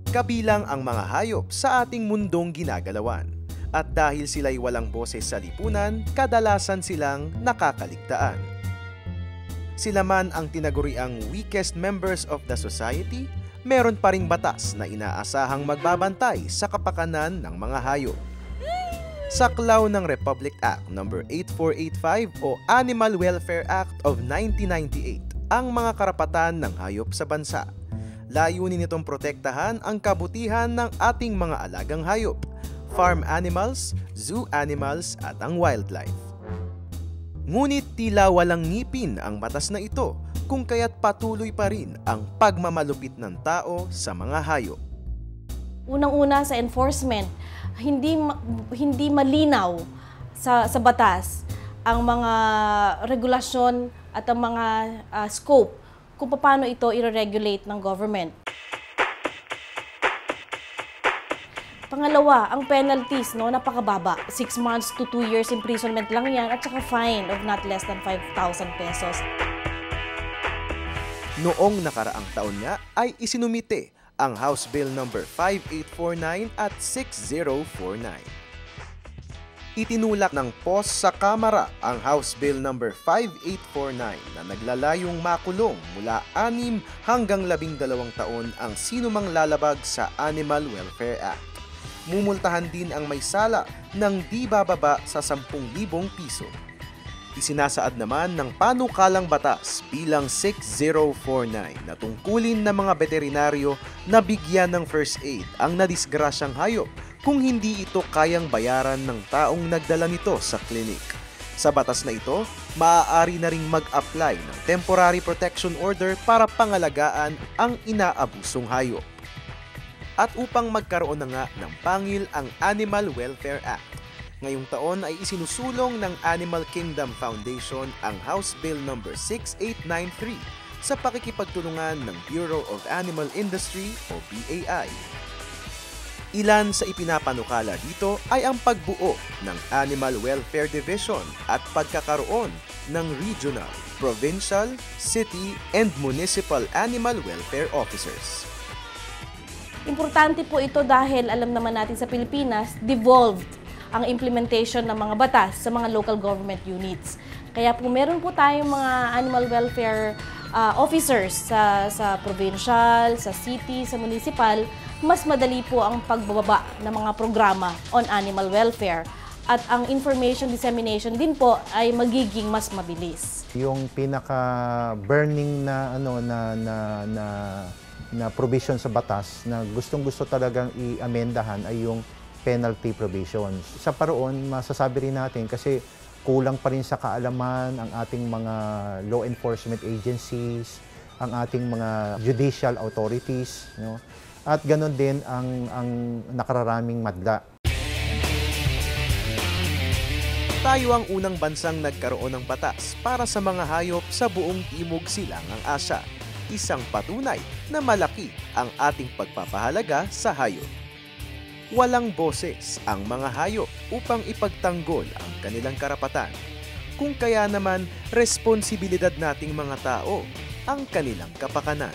kabilang ang mga hayop sa ating mundong ginagalawan. At dahil sila'y walang boses sa lipunan, kadalasan silang nakakaligtaan. Sila man ang tinaguriang weakest members of the society, meron pa ring batas na inaasahang magbabantay sa kapakanan ng mga hayop. Saklaw ng Republic Act No. 8485 o Animal Welfare Act of 1998 ang mga karapatan ng hayop sa bansa. Layunin nitong protektahan ang kabutihan ng ating mga alagang hayop, farm animals, zoo animals at ang wildlife. Ngunit tila walang ngipin ang batas na ito kung kaya't patuloy pa rin ang pagmamalupit ng tao sa mga hayop. Unang-una sa enforcement, hindi malinaw sa batas ang mga regulasyon at ang mga scope kung paano ito i-regulate ng government. Pangalawa, ang penalties, napakababa. 6 months to 2 years imprisonment lang yan at saka fine of not less than 5,000 pesos. Noong nakaraang taon nga ay isinumite ang House Bill No. 5849 at 6049. Itinulak ng POS sa Kamara ang House Bill No. 5849 na naglalayong makulong mula 6 hanggang 12 taon ang sinumang lalabag sa Animal Welfare Act. Mumultahan din ang may sala ng di bababa sa 10,000 piso. Isinasaad naman ng panukalang batas bilang 6049 na tungkulin ng mga veterinaryo na bigyan ng first aid ang nadisgrasyang hayop kung hindi ito kayang bayaran ng taong nagdala nito sa klinik. Sa batas na ito, maaari na ring mag-apply ng temporary protection order para pangalagaan ang inaabusong hayop. At upang magkaroon na nga ng pangil ang Animal Welfare Act, ngayong taon ay isinusulong ng Animal Kingdom Foundation ang House Bill No. 6893 sa pakikipagtulungan ng Bureau of Animal Industry o BAI. Ilan sa ipinapanukala dito ay ang pagbuo ng Animal Welfare Division at pagkakaroon ng regional, provincial, city, and municipal animal welfare officers. Importante po ito dahil alam naman natin sa Pilipinas, devolved ang implementation ng mga batas sa mga local government units. Kaya po meron po tayong mga animal welfare officers sa provincial, sa city, sa municipal, mas madali po ang pagbababa ng mga programa on animal welfare. At ang information dissemination din po ay magiging mas mabilis. Yung pinaka-burning na provision sa batas na gustong-gusto talagang i-amendahan ay yung penalty provisions. Sa paroon, masasabi rin natin kasi kulang pa rin sa kaalaman ang ating mga law enforcement agencies, ang ating mga judicial authorities, at ganoon din ang nakararaming madla. Tayo ang unang bansang nagkaroon ng batas para sa mga hayop sa buong Timog Silangang Asya. Isang patunay na malaki ang ating pagpapahalaga sa hayop. Walang boses ang mga hayop upang ipagtanggol ang kanilang karapatan. Kung kaya naman, responsibilidad nating mga tao ang kanilang kapakanan.